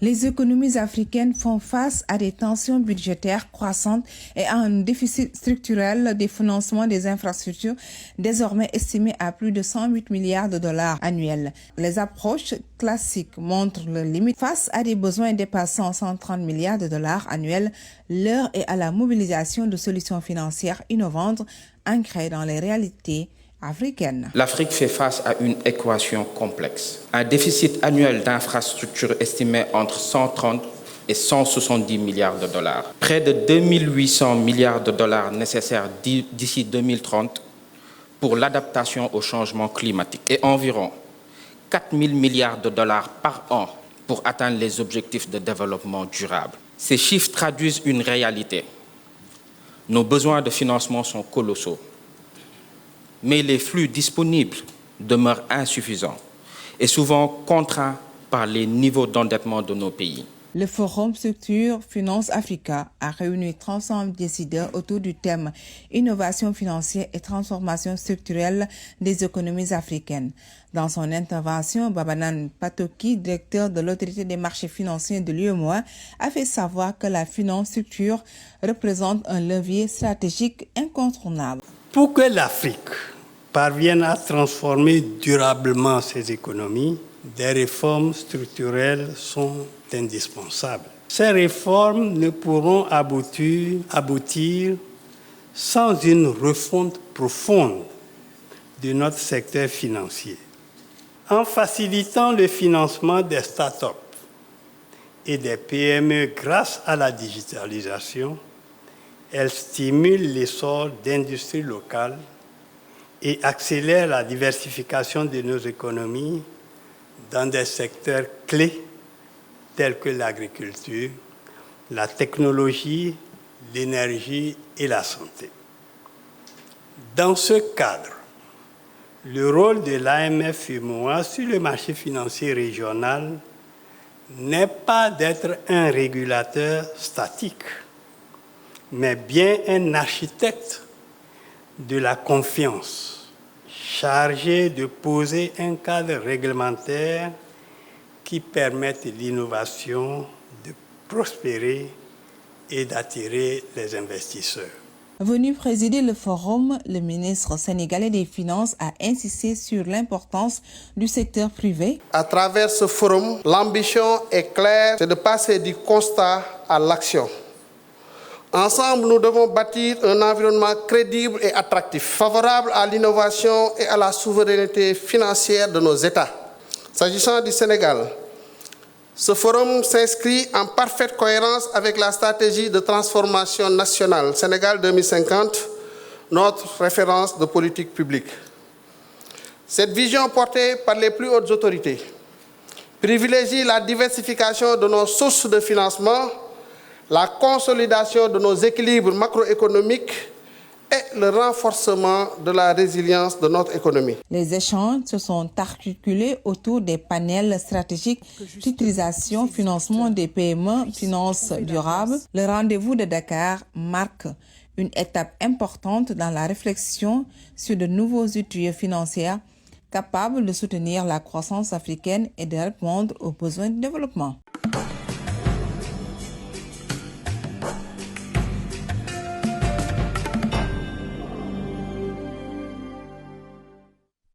Les économies africaines font face à des tensions budgétaires croissantes et à un déficit structurel des financements des infrastructures désormais estimé à plus de 108 milliards de dollars annuels. Les approches classiques montrent leurs limites. Face à des besoins dépassant 130 milliards de dollars annuels, l'heure est à la mobilisation de solutions financières innovantes ancrées dans les réalités africaine. L'Afrique fait face à une équation complexe. Un déficit annuel d'infrastructures estimé entre 130 et 170 milliards de dollars. Près de 2800 milliards de dollars nécessaires d'ici 2030 pour l'adaptation au changement climatique et environ 4000 milliards de dollars par an pour atteindre les objectifs de développement durable. Ces chiffres traduisent une réalité. Nos besoins de financement sont colossaux. Mais les flux disponibles demeurent insuffisants et souvent contraints par les niveaux d'endettement de nos pays. Le Forum Structure Finance Africa a réuni 300 décideurs autour du thème Innovation financière et transformation structurelle des économies africaines. Dans son intervention, Babanan Patoki, directeur de l'autorité des marchés financiers de l'UEMOA, a fait savoir que la finance structure représente un levier stratégique incontournable. Pour que l'Afrique parvienne à transformer durablement ses économies, des réformes structurelles sont indispensables. Ces réformes ne pourront aboutir sans une refonte profonde de notre secteur financier. En facilitant le financement des start-up et des PME grâce à la digitalisation, elle stimule l'essor d'industries locales et accélère la diversification de nos économies dans des secteurs clés tels que l'agriculture, la technologie, l'énergie et la santé. Dans ce cadre, le rôle de l'AMF-UEMOA sur le marché financier régional n'est pas d'être un régulateur statique, mais bien un architecte de la confiance, chargé de poser un cadre réglementaire qui permette l'innovation de prospérer et d'attirer les investisseurs. Venu présider le forum, le ministre sénégalais des Finances a insisté sur l'importance du secteur privé. À travers ce forum, l'ambition est claire, c'est de passer du constat à l'action. Ensemble, nous devons bâtir un environnement crédible et attractif, favorable à l'innovation et à la souveraineté financière de nos États. S'agissant du Sénégal, ce forum s'inscrit en parfaite cohérence avec la stratégie de transformation nationale Sénégal 2050, notre référence de politique publique. Cette vision portée par les plus hautes autorités privilégie la diversification de nos sources de financement, la consolidation de nos équilibres macroéconomiques et le renforcement de la résilience de notre économie. Les échanges se sont articulés autour des panels stratégiques d'utilisation, financement des PME, finances durables. Le rendez-vous de Dakar marque une étape importante dans la réflexion sur de nouveaux outils financiers capables de soutenir la croissance africaine et de répondre aux besoins de développement.